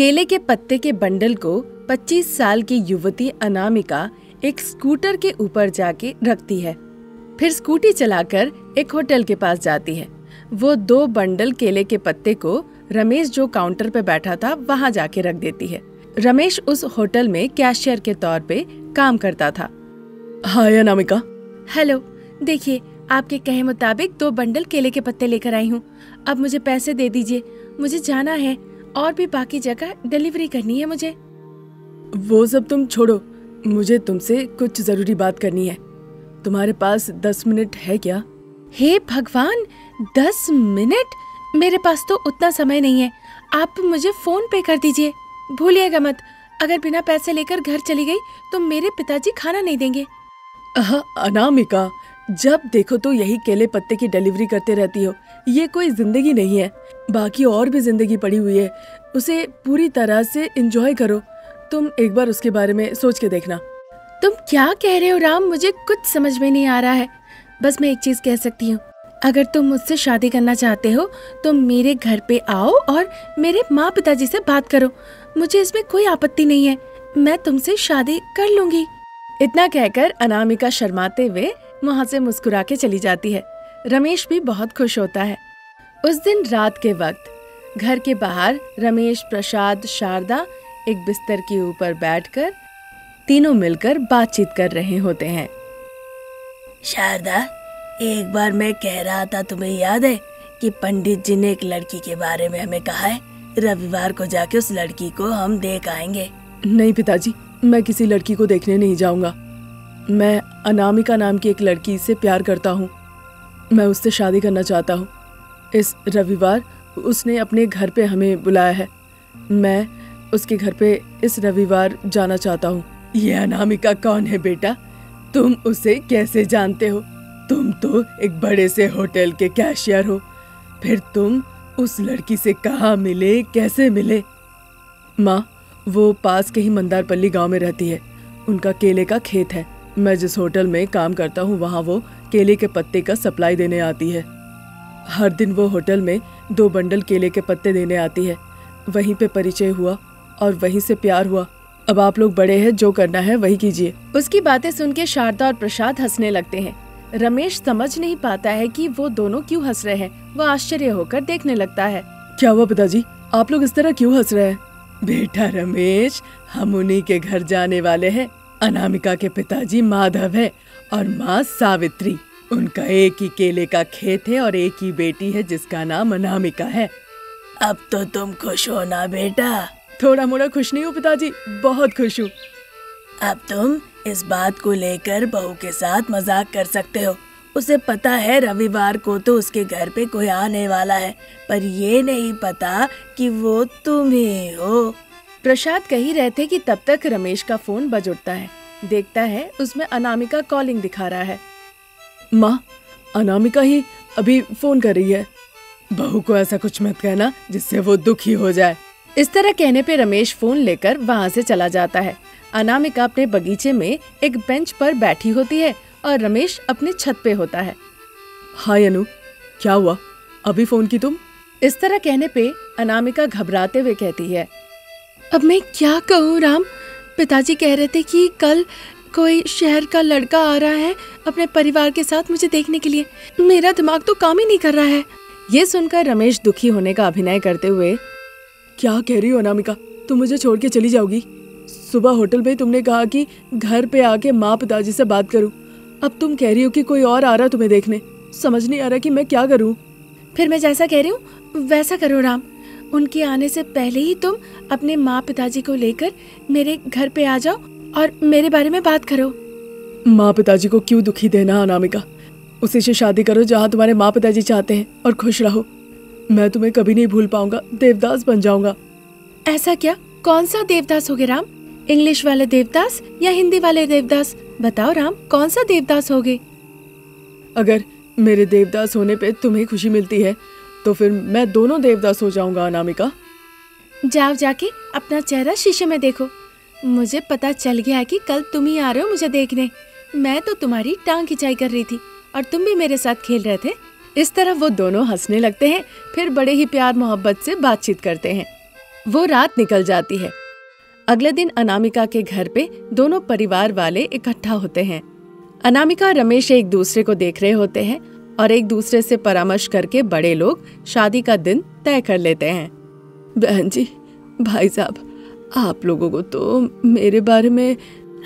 केले के पत्ते के बंडल को 25 साल की युवती अनामिका एक स्कूटर के ऊपर जाके रखती है। फिर स्कूटी चलाकर एक होटल के पास जाती है। वो 2 बंडल केले के पत्ते को रमेश जो काउंटर पे बैठा था वहाँ जाके रख देती है। रमेश उस होटल में कैशियर के तौर पे काम करता था। हाय अनामिका। हेलो, देखिए आपके कहे मुताबिक 2 बंडल केले के पत्ते लेकर आई हूँ। अब मुझे पैसे दे दीजिए, मुझे जाना है और भी बाकी जगह डिलीवरी करनी है मुझे। वो सब तुम छोड़ो, मुझे तुमसे कुछ जरूरी बात करनी है। तुम्हारे पास 10 मिनट है क्या? हे भगवान, 10 मिनट? मेरे पास तो उतना समय नहीं है। आप मुझे फोन पे कर दीजिए। भूलिएगा मत, अगर बिना पैसे लेकर घर चली गई तो मेरे पिताजी खाना नहीं देंगे। अनामिका, जब देखो तो यही केले पत्ते की डिलीवरी करते रहती हो। ये कोई जिंदगी नहीं है, बाकी और भी जिंदगी पड़ी हुई है। उसे पूरी तरह से एंजॉय करो। तुम एक बार उसके बारे में सोच के देखना। तुम क्या कह रहे हो राम? मुझे कुछ समझ में नहीं आ रहा है। बस मैं एक चीज कह सकती हूँ, अगर तुम मुझसे शादी करना चाहते हो तो मेरे घर पे आओ और मेरे माँ पिताजी से बात करो। मुझे इसमें कोई आपत्ति नहीं है, मैं तुमसे शादी कर लूंगी। इतना कहकर अनामिका शर्माते हुए वहाँ से मुस्कुरा के चली जाती है। रमेश भी बहुत खुश होता है। उस दिन रात के वक्त घर के बाहर रमेश, प्रसाद, शारदा एक बिस्तर के ऊपर बैठकर तीनों मिलकर बातचीत कर रहे होते हैं। शारदा, एक बार मैं कह रहा था, तुम्हें याद है कि पंडित जी ने एक लड़की के बारे में हमें कहा है, रविवार को जाके उस लड़की को हम देख आएंगे। नहीं पिताजी, मैं किसी लड़की को देखने नहीं जाऊंगा। मैं अनामिका नाम की एक लड़की से प्यार करता हूँ। मैं उससे शादी करना चाहता हूँ। इस रविवार उसने अपने घर पे हमें बुलाया है। मैं उसके घर पे इस रविवार जाना चाहता हूँ। ये अनामिका कौन है बेटा? तुम उसे कैसे जानते हो? तुम तो एक बड़े से होटल के कैशियर हो। फिर तुम उस लड़की से कहाँ मिले, कैसे मिले? माँ, वो पास के ही मंदारपल्ली गांव में रहती है। उनका केले का खेत है। मैं जिस होटल में काम करता हूँ वहाँ वो केले के पत्ते का सप्लाई देने आती है। हर दिन वो होटल में 2 बंडल केले के पत्ते देने आती है। वहीं पे परिचय हुआ और वहीं से प्यार हुआ। अब आप लोग बड़े हैं, जो करना है वही कीजिए। उसकी बातें सुन के शारदा और प्रसाद हंसने लगते हैं। रमेश समझ नहीं पाता है कि वो दोनों क्यों हंस रहे हैं। वो आश्चर्य होकर देखने लगता है। क्या हुआ पिताजी, आप लोग इस तरह क्यों हंस रहे हैं? बेटा रमेश, हम उन्हीं के घर जाने वाले हैं। अनामिका के पिताजी माधव है और माँ सावित्री। उनका एक ही केले का खेत है और एक ही बेटी है जिसका नाम अनामिका है। अब तो तुम खुश हो ना बेटा? थोड़ा मोड़ा खुश नहीं हूँ पिताजी, बहुत खुश हूँ। अब तुम इस बात को लेकर बहू के साथ मजाक कर सकते हो। उसे पता है रविवार को तो उसके घर पे कोई आने वाला है, पर ये नहीं पता कि वो तुम ही हो। प्रसाद कह रहे थे कि तब तक रमेश का फोन बज उठता है। देखता है उसमें अनामिका कॉलिंग दिखा रहा है। माँ, अनामिका ही अभी फोन कर रही है। बहू को ऐसा कुछ मत कहना जिससे वो दुखी हो जाए। इस तरह कहने पे रमेश फोन लेकर वहाँ से चला जाता है। अनामिका अपने बगीचे में एक बेंच पर बैठी होती है और रमेश अपने छत पे होता है। हाय अनु, क्या हुआ? अभी फोन की तुम? इस तरह कहने पे अनामिका घबराते हुए कहती है, अब मैं क्या कहूँ राम? पिताजी कह रहे थे कि कल कोई शहर का लड़का आ रहा है अपने परिवार के साथ मुझे देखने के लिए। मेरा दिमाग तो काम ही नहीं कर रहा है। ये सुनकर रमेश दुखी होने का अभिनय करते हुए, क्या कह रही हो अनामिका? तुम मुझे छोड़ के चली जाओगी? सुबह होटल में तुमने कहा कि घर पे आके माँ पिताजी से बात करूं। अब तुम कह रही हो कि कोई और आ रहा तुम्हें देखने। समझ नहीं आ रहा कि मैं क्या करूं। फिर मैं जैसा कह रही हूँ वैसा करो राम। उनके आने से पहले ही तुम अपने माँ पिताजी को लेकर मेरे घर पे आ जाओ और मेरे बारे में बात करो। माँ पिताजी को क्यों दुखी देना अनामिका? उसी से शादी करो जहाँ तुम्हारे माँ पिताजी चाहते हैं और खुश रहो। मैं तुम्हें कभी नहीं भूल पाऊंगा, देवदास बन जाऊंगा। ऐसा क्या? कौन सा देवदास होगे राम? इंग्लिश वाले देवदास या हिंदी वाले देवदास? बताओ राम, कौन सा देवदास होगे? अगर मेरे देवदास होने पे तुम्हें खुशी मिलती है तो फिर मैं दोनों देवदास हो जाऊंगा अनामिका। जाओ जाके अपना चेहरा शीशे में देखो। मुझे पता चल गया है कि कल तुम ही आ रहे हो मुझे देखने। मैं तो तुम्हारी टांग खिंचाई कर रही थी और तुम भी मेरे साथ खेल रहे थे। इस तरह वो दोनों हंसने लगते हैं। फिर बड़े ही प्यार मोहब्बत से बातचीत करते हैं। वो रात निकल जाती है। अगले दिन अनामिका के घर पे दोनों परिवार वाले इकट्ठा होते हैं। अनामिका और रमेश एक दूसरे को देख रहे होते हैं और एक दूसरे से परामर्श करके बड़े लोग शादी का दिन तय कर लेते हैं। बहन जी, भाई साहब, आप लोगों को तो मेरे बारे में।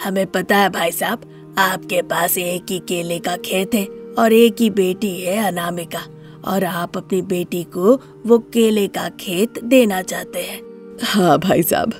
हमें पता है भाई साहब, आपके पास एक ही केले का खेत है और एक ही बेटी है अनामिका, और आप अपनी बेटी को वो केले का खेत देना चाहते हैं। हाँ भाई साहब।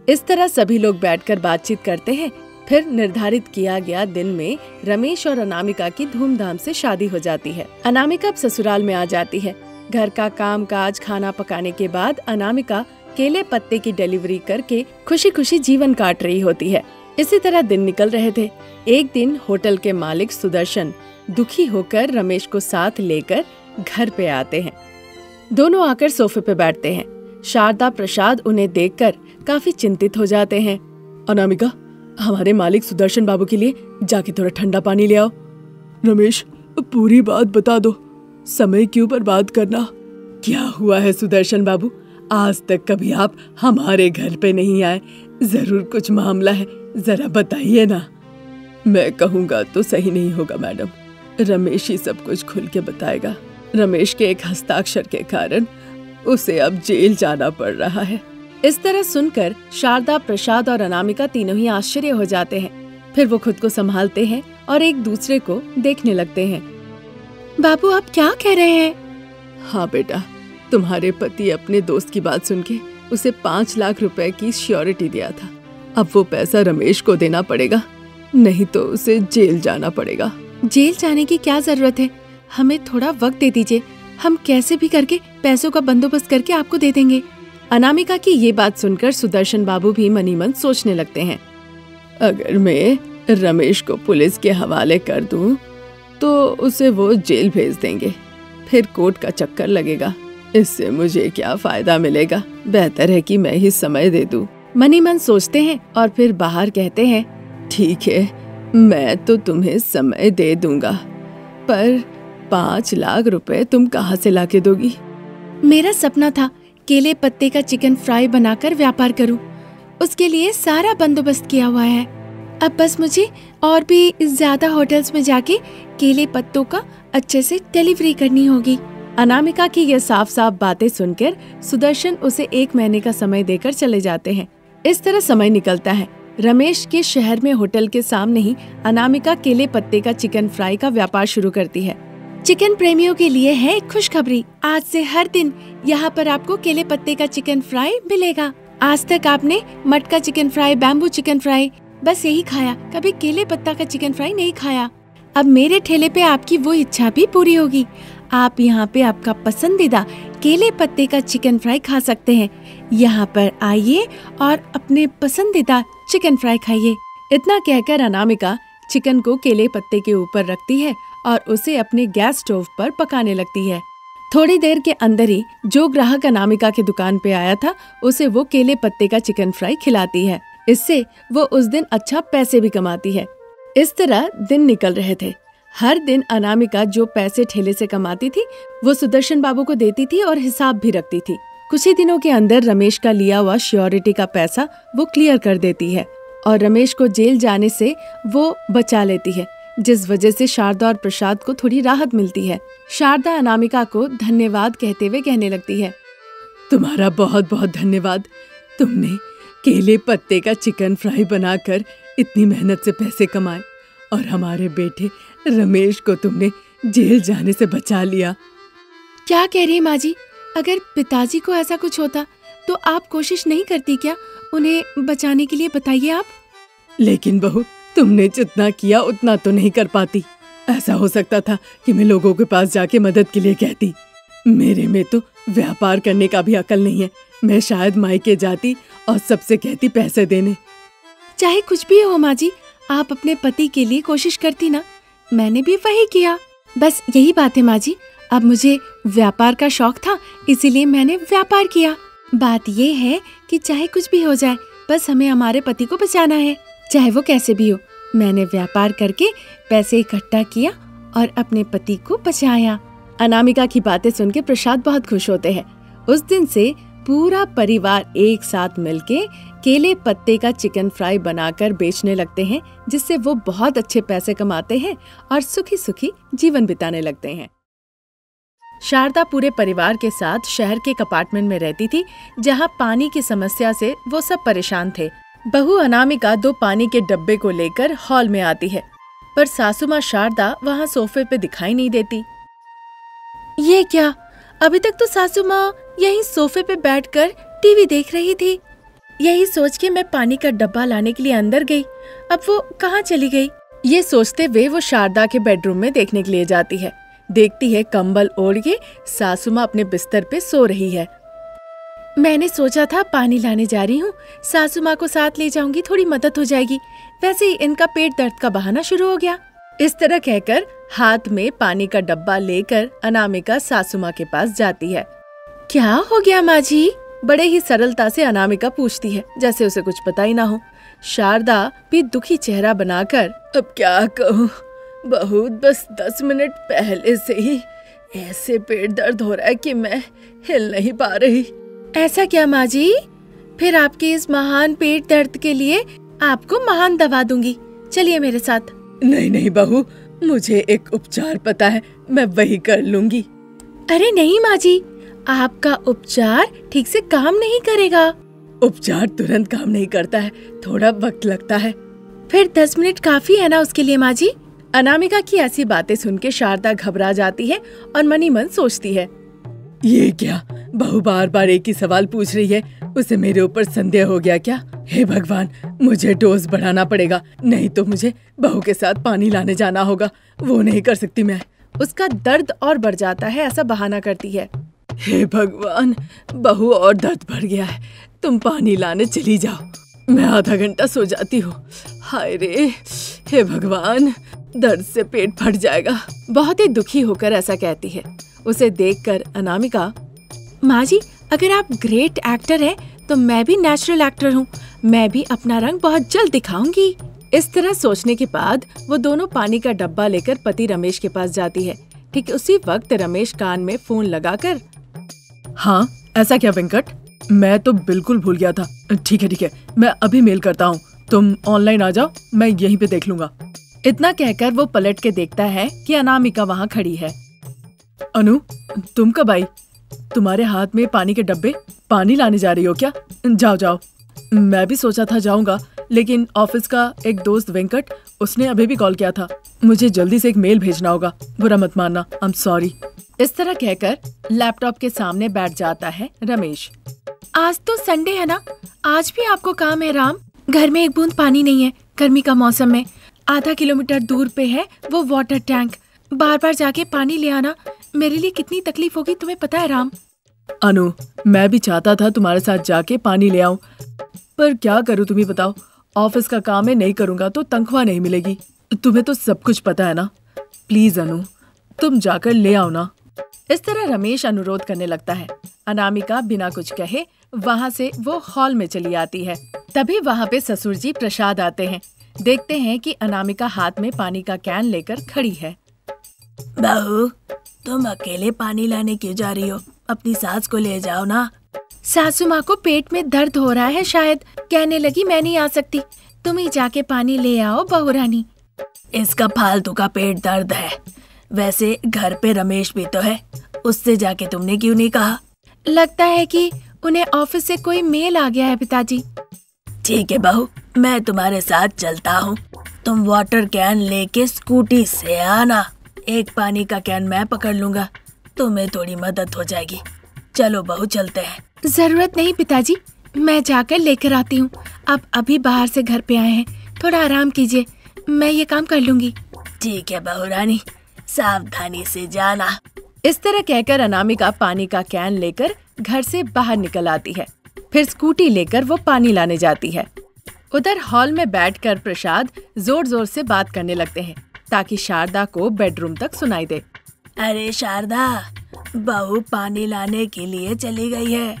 इस तरह सभी लोग बैठकर बातचीत करते हैं। फिर निर्धारित किया गया दिन में रमेश और अनामिका की धूमधाम से शादी हो जाती है। अनामिका अब ससुराल में आ जाती है। घर का काम काज खाना पकाने के बाद अनामिका केले पत्ते की डिलीवरी करके खुशी खुशी जीवन काट रही होती है। इसी तरह दिन निकल रहे थे। एक दिन होटल के मालिक सुदर्शन दुखी होकर रमेश को साथ लेकर घर पे आते हैं। दोनों आकर सोफे पे बैठते हैं। शारदा प्रसाद उन्हें देखकर काफी चिंतित हो जाते हैं। अनामिका, हमारे मालिक सुदर्शन बाबू के लिए जाके थोड़ा ठंडा पानी ले आओ। रमेश, पूरी बात बता दो, समय क्यों बर्बाद करना। क्या हुआ है सुदर्शन बाबू? आज तक कभी आप हमारे घर पे नहीं आए। जरूर कुछ मामला है, जरा बताइए ना। मैं कहूँगा तो सही नहीं होगा मैडम। रमेश ही सब कुछ खुल के बताएगा। रमेश के एक हस्ताक्षर के कारण उसे अब जेल जाना पड़ रहा है। इस तरह सुनकर शारदा प्रसाद और अनामिका तीनों ही आश्चर्य हो जाते हैं। फिर वो खुद को संभालते हैं और एक दूसरे को देखने लगते हैं। बाबू, आप क्या कह रहे हैं? हाँ बेटा, तुम्हारे पति अपने दोस्त की बात सुन के उसे 5 लाख रुपए की श्योरिटी दिया था। अब वो पैसा रमेश को देना पड़ेगा, नहीं तो उसे जेल जाना पड़ेगा। जेल जाने की क्या जरूरत है? हमें थोड़ा वक्त दे दीजिए, हम कैसे भी करके पैसों का बंदोबस्त करके आपको दे देंगे। अनामिका की ये बात सुनकर सुदर्शन बाबू भी मनी मन सोचने लगते हैं। अगर मैं रमेश को पुलिस के हवाले कर दूं, तो उसे वो जेल भेज देंगे, फिर कोर्ट का चक्कर लगेगा। इससे मुझे क्या फायदा मिलेगा? बेहतर है कि मैं ही समय दे दूं। मनी मन सोचते हैं और फिर बाहर कहते हैं, ठीक है, मैं तो तुम्हें समय दे दूंगा, पर 5 लाख रुपए तुम कहाँ से लाके दोगी? मेरा सपना था केले पत्ते का चिकन फ्राई बनाकर व्यापार करूं। उसके लिए सारा बंदोबस्त किया हुआ है। अब बस मुझे और भी ज्यादा होटल्स में जाके केले पत्तों का अच्छे से डिलीवरी करनी होगी। अनामिका की ये साफ साफ बातें सुनकर सुदर्शन उसे 1 महीने का समय देकर चले जाते हैं। इस तरह समय निकलता है। रमेश के शहर में होटल के सामने ही अनामिका केले पत्ते का चिकन फ्राई का व्यापार शुरू करती है। चिकन प्रेमियों के लिए है एक खुशखबरी। आज से हर दिन यहाँ पर आपको केले पत्ते का चिकन फ्राई मिलेगा। आज तक आपने मटका chicken fry, bamboo chicken fry बस यही खाया, कभी केले पत्ता का चिकन फ्राई नहीं खाया। अब मेरे ठेले पे आपकी वो इच्छा भी पूरी होगी। आप यहाँ पे आपका पसंदीदा केले पत्ते का चिकन फ्राई खा सकते हैं। यहाँ पर आइए और अपने पसंदीदा चिकन फ्राई खाइए। इतना कहकर अनामिका चिकन को केले पत्ते के ऊपर रखती है और उसे अपने गैस स्टोव पर पकाने लगती है। थोड़ी देर के अंदर ही जो ग्राहक अनामिका के दुकान पे आया था, उसे वो केले पत्ते का चिकन फ्राई खिलाती है। इससे वो उस दिन अच्छा पैसे भी कमाती है। इस तरह दिन निकल रहे थे। हर दिन अनामिका जो पैसे ठेले से कमाती थी, वो सुदर्शन बाबू को देती थी और हिसाब भी रखती थी। कुछ ही दिनों के अंदर रमेश का लिया हुआ श्योरिटी का पैसा वो क्लियर कर देती है और रमेश को जेल जाने से वो बचा लेती है, जिस वजह से शारदा और प्रसाद को थोड़ी राहत मिलती है। शारदा अनामिका को धन्यवाद कहते हुए कहने लगती है, तुम्हारा बहुत बहुत धन्यवाद। तुमने केले पत्ते का चिकन फ्राई बनाकर इतनी मेहनत से पैसे कमाए और हमारे बेटे रमेश को तुमने जेल जाने से बचा लिया। क्या कह रही है माँ जी? अगर पिताजी को ऐसा कुछ होता तो आप कोशिश नहीं करती क्या उन्हें बचाने के लिए? बताइए आप। लेकिन बहू, तुमने जितना किया उतना तो नहीं कर पाती। ऐसा हो सकता था कि मैं लोगों के पास जाके मदद के लिए कहती। मेरे में तो व्यापार करने का भी अकल नहीं है। मैं शायद मायके जाती और सबसे कहती पैसे देने। चाहे कुछ भी हो माँ जी, आप अपने पति के लिए कोशिश करती ना। मैंने भी वही किया। बस यही बात है माँ जी। अब मुझे व्यापार का शौक था, इसीलिए मैंने व्यापार किया। बात ये है कि चाहे कुछ भी हो जाए, बस हमें हमारे पति को बचाना है, चाहे वो कैसे भी हो। मैंने व्यापार करके पैसे इकट्ठा किया और अपने पति को बचाया। अनामिका की बातें सुन के प्रसाद बहुत खुश होते हैं। उस दिन से पूरा परिवार एक साथ मिलके केले पत्ते का चिकन फ्राई बनाकर बेचने लगते हैं, जिससे वो बहुत अच्छे पैसे कमाते हैं और सुखी सुखी जीवन बिताने लगते हैं। शारदा पूरे परिवार के साथ शहर के एक अपार्टमेंट में रहती थी, जहाँ पानी की समस्या से वो सब परेशान थे। बहू अनामिका 2 पानी के डब्बे को लेकर हॉल में आती है, पर सासू माँ शारदा वहाँ सोफे पे दिखाई नहीं देती। ये क्या, अभी तक तो सासू माँ यही सोफे पे बैठकर टीवी देख रही थी। यही सोच के मैं पानी का डब्बा लाने के लिए अंदर गई, अब वो कहाँ चली गई? ये सोचते हुए वो शारदा के बेडरूम में देखने के लिए जाती है। देखती है कंबल ओढ़ के सासू माँ अपने बिस्तर पे सो रही है। मैंने सोचा था पानी लाने जा रही हूँ, सासू माँ को साथ ले जाऊंगी, थोड़ी मदद हो जाएगी। वैसे ही इनका पेट दर्द का बहाना शुरू हो गया। इस तरह कहकर हाथ में पानी का डब्बा लेकर अनामिका सासू माँ के पास जाती है। क्या हो गया माँ जी? बड़े ही सरलता से अनामिका पूछती है, जैसे उसे कुछ पता ही ना हो। शारदा भी दुखी चेहरा बनाकर, अब क्या कहूँ बहू, बस 10 मिनट पहले से ही ऐसे पेट दर्द हो रहा है कि मैं हिल नहीं पा रही। ऐसा क्या माँ जी? फिर आपके इस महान पेट दर्द के लिए आपको महान दवा दूंगी, चलिए मेरे साथ। नहीं नहीं बहू, मुझे एक उपचार पता है, मैं वही कर लूंगी। अरे नहीं माँ जी, आपका उपचार ठीक से काम नहीं करेगा। उपचार तुरंत काम नहीं करता है, थोड़ा वक्त लगता है। फिर 10 मिनट काफी है ना उसके लिए माँ जी? अनामिका की ऐसी बातें सुन के शारदा घबरा जाती है और मनी मन सोचती है, ये क्या, बहू बार बार एक ही सवाल पूछ रही है, उसे मेरे ऊपर संदेह हो गया क्या? हे भगवान, मुझे डोज बढ़ाना पड़ेगा, नहीं तो मुझे बहू के साथ पानी लाने जाना होगा। वो नहीं कर सकती मैं। उसका दर्द और बढ़ जाता है, ऐसा बहाना करती है। हे भगवान, बहू और दर्द बढ़ गया है, तुम पानी लाने चली जाओ, मैं आधा घंटा सो जाती हूँ। हाय रे, हे भगवान, दर्द से पेट फट जाएगा। बहुत ही दुखी होकर ऐसा कहती है। उसे देखकर अनामिका, माँ जी अगर आप ग्रेट एक्टर हैं तो मैं भी नेचुरल एक्टर हूँ, मैं भी अपना रंग बहुत जल्द दिखाऊंगी। इस तरह सोचने के बाद वो दोनों पानी का डब्बा लेकर पति रमेश के पास जाती है। ठीक उसी वक्त रमेश कान में फोन लगाकर, हाँ ऐसा क्या वेंकट, मैं तो बिल्कुल भूल गया था। ठीक है, मैं अभी मेल करता हूँ, तुम ऑनलाइन आ जाओ, मैं यहीं पे देख लूंगा। इतना कहकर वो पलट के देखता है कि अनामिका वहाँ खड़ी है। अनु, तुम कब आई? तुम्हारे हाथ में पानी के डब्बे, पानी लाने जा रही हो क्या? जाओ जाओ। मैं भी सोचा था जाऊंगा, लेकिन ऑफिस का एक दोस्त वेंकट, उसने अभी भी कॉल किया था, मुझे जल्दी से एक मेल भेजना होगा, बुरा मत मानना, आई एम सॉरी। इस तरह कहकर लैपटॉप के सामने बैठ जाता है रमेश। आज तो संडे है ना, आज भी आपको काम है राम? घर में एक बूंद पानी नहीं है, गर्मी का मौसम में। आधा किलोमीटर दूर पे है वो वाटर टैंक, बार बार जाके पानी ले आना मेरे लिए कितनी तकलीफ होगी तुम्हें पता है राम? अनु, मैं भी चाहता था तुम्हारे साथ जाके पानी ले आऊं, पर क्या करूं तुम ही बताओ, ऑफिस का काम है, नहीं करूंगा तो तनख्वाह नहीं मिलेगी। तुम्हें तो सब कुछ पता है ना, प्लीज अनु तुम जाकर ले आओ ना। इस तरह रमेश अनुरोध करने लगता है। अनामिका बिना कुछ कहे वहाँ से वो हॉल में चली आती है। तभी वहाँ पे ससुर जी प्रसाद आते हैं। देखते हैं कि अनामिका हाथ में पानी का कैन लेकर खड़ी है। बहू, तुम अकेले पानी लाने क्यों जा रही हो? अपनी सास को ले जाओ ना। सासू माँ को पेट में दर्द हो रहा है शायद, कहने लगी मैं नहीं आ सकती, तुम ही जाके पानी ले आओ बहू रानी। इसका फालतू का पेट दर्द है, वैसे घर पे रमेश भी तो है, उससे जाके तुमने क्यों नहीं कहा? लगता है कि उन्हें ऑफिस से कोई मेल आ गया है पिताजी। ठीक है बहू, मैं तुम्हारे साथ चलता हूँ, तुम वाटर कैन लेके स्कूटी से आना, एक पानी का कैन मैं पकड़ लूंगा, तुम्हें थोड़ी मदद हो जाएगी। चलो बहू चलते हैं। जरूरत नहीं पिताजी, मैं जाकर लेकर आती हूँ, आप अभी बाहर से घर पे आए हैं, थोड़ा आराम कीजिए, मैं ये काम कर लूंगी। ठीक है बहू रानी, सावधानी से जाना। इस तरह कहकर अनामिका पानी का कैन लेकर घर से बाहर निकल आती है। फिर स्कूटी लेकर वो पानी लाने जाती है। उधर हॉल में बैठकर प्रसाद जोर जोर से बात करने लगते हैं ताकि शारदा को बेडरूम तक सुनाई दे। अरे शारदा, बहू पानी लाने के लिए चली गई है,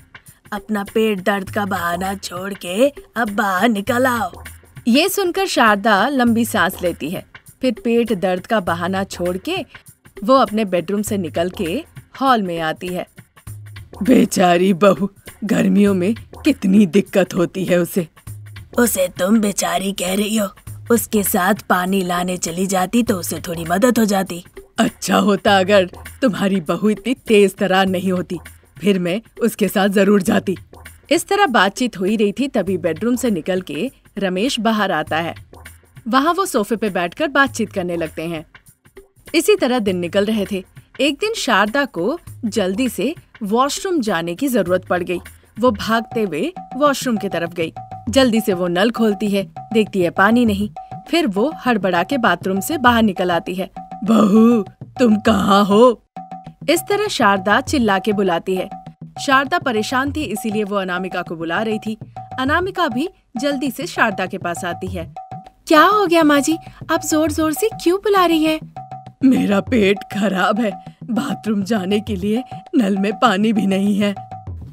अपना पेट दर्द का बहाना छोड़ के अब बाहर निकल आओ। ये सुनकर शारदा लंबी सांस लेती है, फिर पेट दर्द का बहाना छोड़ के वो अपने बेडरूम से निकल के हॉल में आती है। बेचारी बहू, गर्मियों में कितनी दिक्कत होती है उसे। उसे तुम बेचारी कह रही हो? उसके साथ पानी लाने चली जाती तो उसे थोड़ी मदद हो जाती। अच्छा होता अगर तुम्हारी बहू इतनी तेज तरार नहीं होती, फिर मैं उसके साथ जरूर जाती। इस तरह बातचीत हो ही रही थी, तभी बेडरूम से निकल के रमेश बाहर आता है। वहाँ वो सोफे पे बैठकर बातचीत करने लगते हैं। इसी तरह दिन निकल रहे थे। एक दिन शारदा को जल्दी से वॉशरूम जाने की जरूरत पड़ गई। वो भागते हुए वॉशरूम की तरफ गई। जल्दी से वो नल खोलती है, देखती है पानी नहीं। फिर वो हड़बड़ा के बाथरूम से बाहर निकल आती है। बहू, तुम कहाँ हो? इस तरह शारदा चिल्ला के बुलाती है। शारदा परेशान थी, इसीलिए वो अनामिका को बुला रही थी। अनामिका भी जल्दी से शारदा के पास आती है। क्या हो गया माँ जी, आप जोर जोर से क्यों बुला रही है? मेरा पेट खराब है, बाथरूम जाने के लिए नल में पानी भी नहीं है।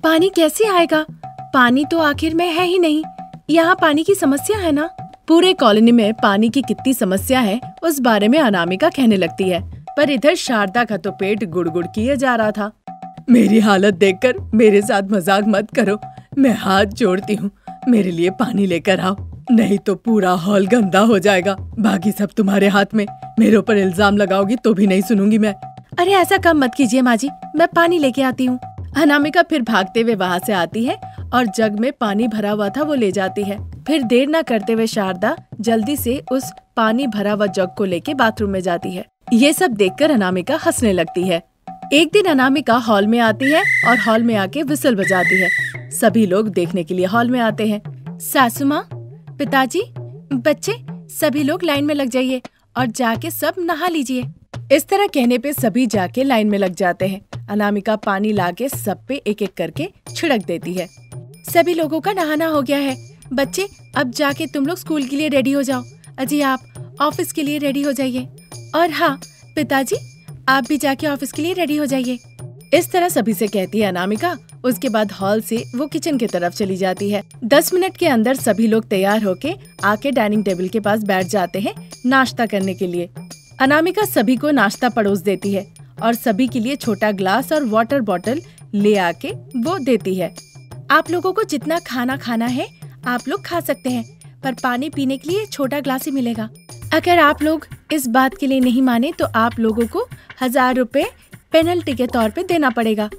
पानी कैसे आएगा? पानी तो आखिर में है ही नहीं। यहाँ पानी की समस्या है ना? पूरे कॉलोनी में पानी की कितनी समस्या है उस बारे में अनामिका कहने लगती है, पर इधर शारदा का तो पेट गुड़गुड़ किए जा रहा था। मेरी हालत देखकर मेरे साथ मजाक मत करो, मैं हाथ जोड़ती हूँ, मेरे लिए पानी लेकर आओ, नहीं तो पूरा हॉल गंदा हो जाएगा। बाकी सब तुम्हारे हाथ में, मेरे ऊपर इल्जाम लगाओगी तो भी नहीं सुनूंगी मैं। अरे ऐसा काम मत कीजिए माँ जी, मैं पानी लेके आती हूँ। अनामिका फिर भागते हुए वहाँ से आती है और जग में पानी भरा हुआ था वो ले जाती है। फिर देर न करते हुए शारदा जल्दी से उस पानी भरा हुआ जग को लेके बाथरूम में जाती है। ये सब देखकर अनामिका हंसने लगती है। एक दिन अनामिका हॉल में आती है और हॉल में आके विसल बजाती है। सभी लोग देखने के लिए हॉल में आते हैं। सासू माँ, पिताजी, बच्चे, सभी लोग लाइन में लग जाइए और जाके सब नहा लीजिए। इस तरह कहने पे सभी जाके लाइन में लग जाते हैं। अनामिका पानी लाके सब पे एक एक करके छिड़क देती है। सभी लोगों का नहाना हो गया है। बच्चे, अब जाके तुम लोग स्कूल के लिए रेडी हो जाओ। अजी, आप ऑफिस के लिए रेडी हो जाइए। और हाँ पिताजी, आप भी जाके ऑफिस के लिए रेडी हो जाइए। इस तरह सभी से कहती है अनामिका। उसके बाद हॉल से वो किचन की तरफ चली जाती है। 10 मिनट के अंदर सभी लोग तैयार होके आके डाइनिंग टेबल के पास बैठ जाते हैं नाश्ता करने के लिए। अनामिका सभी को नाश्ता परोस देती है और सभी के लिए छोटा ग्लास और वाटर बॉटल ले आके वो देती है। आप लोगों को जितना खाना खाना है आप लोग खा सकते हैं, पर पानी पीने के लिए छोटा ग्लास ही मिलेगा। अगर आप लोग इस बात के लिए नहीं माने तो आप लोगों को 1000 रुपए पेनल्टी के तौर पे देना पड़ेगा।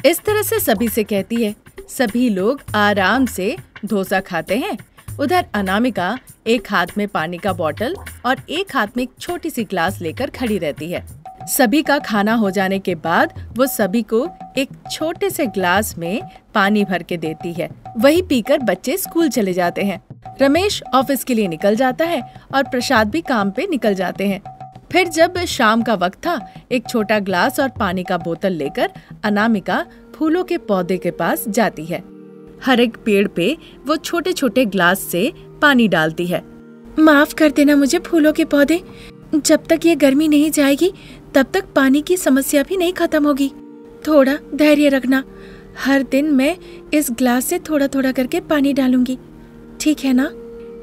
इस तरह से सभी से कहती है। सभी लोग आराम से डोसा खाते हैं। उधर अनामिका एक हाथ में पानी का बोतल और एक हाथ में एक छोटी सी ग्लास लेकर खड़ी रहती है। सभी का खाना हो जाने के बाद वो सभी को एक छोटे से ग्लास में पानी भर के देती है। वही पीकर बच्चे स्कूल चले जाते हैं। रमेश ऑफिस के लिए निकल जाता है और प्रसाद भी काम पे निकल जाते हैं। फिर जब शाम का वक्त था, एक छोटा ग्लास और पानी का बोतल लेकर अनामिका फूलों के पौधे के पास जाती है। हर एक पेड़ पे वो छोटे छोटे ग्लास से पानी डालती है। माफ कर देना मुझे फूलों के पौधे, जब तक ये गर्मी नहीं जाएगी तब तक पानी की समस्या भी नहीं खत्म होगी। थोड़ा धैर्य रखना, हर दिन मैं इस ग्लास से थोड़ा थोड़ा करके पानी डालूंगी, ठीक है ना?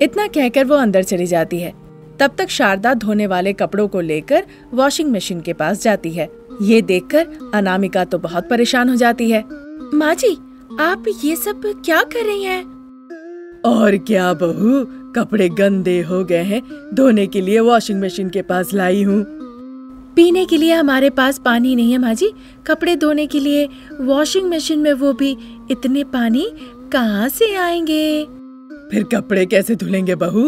इतना कहकर वो अंदर चली जाती है। तब तक शारदा धोने वाले कपड़ों को लेकर वॉशिंग मशीन के पास जाती है। ये देखकर अनामिका तो बहुत परेशान हो जाती है। माँ जी, आप ये सब क्या कर रही हैं? और क्या बहू, कपड़े गंदे हो गए हैं, धोने के लिए वॉशिंग मशीन के पास लाई हूँ। पीने के लिए हमारे पास पानी नहीं है माँ जी, कपड़े धोने के लिए वॉशिंग मशीन में वो भी इतने पानी कहाँ से आएंगे? फिर कपड़े कैसे धुलेंगे बहू?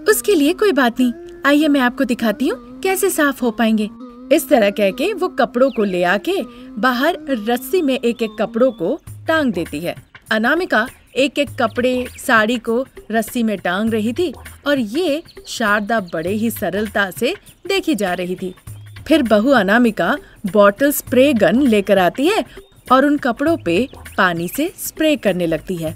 उसके लिए कोई बात नहीं, आइए मैं आपको दिखाती हूँ कैसे साफ हो पाएंगे। इस तरह कह के वो कपड़ों को ले आके बाहर रस्सी में एक एक कपड़ों को टांग देती है। अनामिका एक एक कपड़े साड़ी को रस्सी में टांग रही थी और ये शारदा बड़े ही सरलता से देखी जा रही थी। फिर बहू अनामिका बॉटल स्प्रे गन लेकर आती है और उन कपड़ों पे पानी से स्प्रे करने लगती है।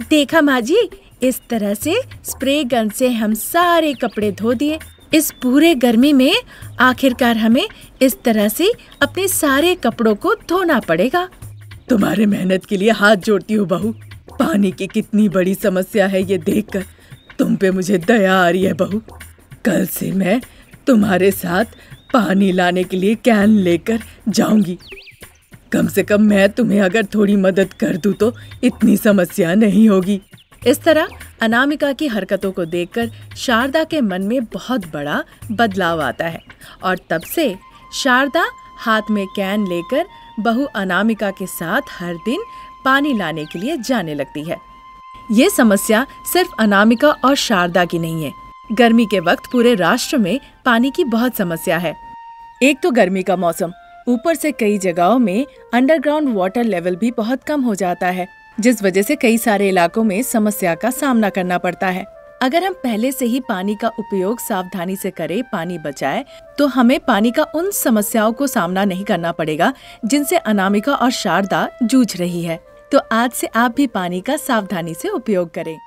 देखा माँ जी, इस तरह से स्प्रे गन से हम सारे कपड़े धो दिए। इस पूरे गर्मी में आखिरकार हमें इस तरह से अपने सारे कपड़ों को धोना पड़ेगा। तुम्हारे मेहनत के लिए हाथ जोड़ती हूँ बहू। पानी की कितनी बड़ी समस्या है ये देखकर तुम पे मुझे दया आ रही है बहू। कल से मैं तुम्हारे साथ पानी लाने के लिए कैन लेकर जाऊंगी। कम से कम मैं तुम्हें अगर थोड़ी मदद कर दूं तो इतनी समस्या नहीं होगी। इस तरह अनामिका की हरकतों को देखकर शारदा के मन में बहुत बड़ा बदलाव आता है और तब से शारदा हाथ में कैन लेकर बहू अनामिका के साथ हर दिन पानी लाने के लिए जाने लगती है। ये समस्या सिर्फ अनामिका और शारदा की नहीं है। गर्मी के वक्त पूरे राष्ट्र में पानी की बहुत समस्या है। एक तो गर्मी का मौसम, ऊपर से कई जगहों में अंडरग्राउंड वाटर लेवल भी बहुत कम हो जाता है, जिस वजह से कई सारे इलाकों में समस्या का सामना करना पड़ता है। अगर हम पहले से ही पानी का उपयोग सावधानी से करें, पानी बचाएं, तो हमें पानी का उन समस्याओं को सामना नहीं करना पड़ेगा जिनसे अनामिका और शारदा जूझ रही है। तो आज से आप भी पानी का सावधानी से उपयोग करें।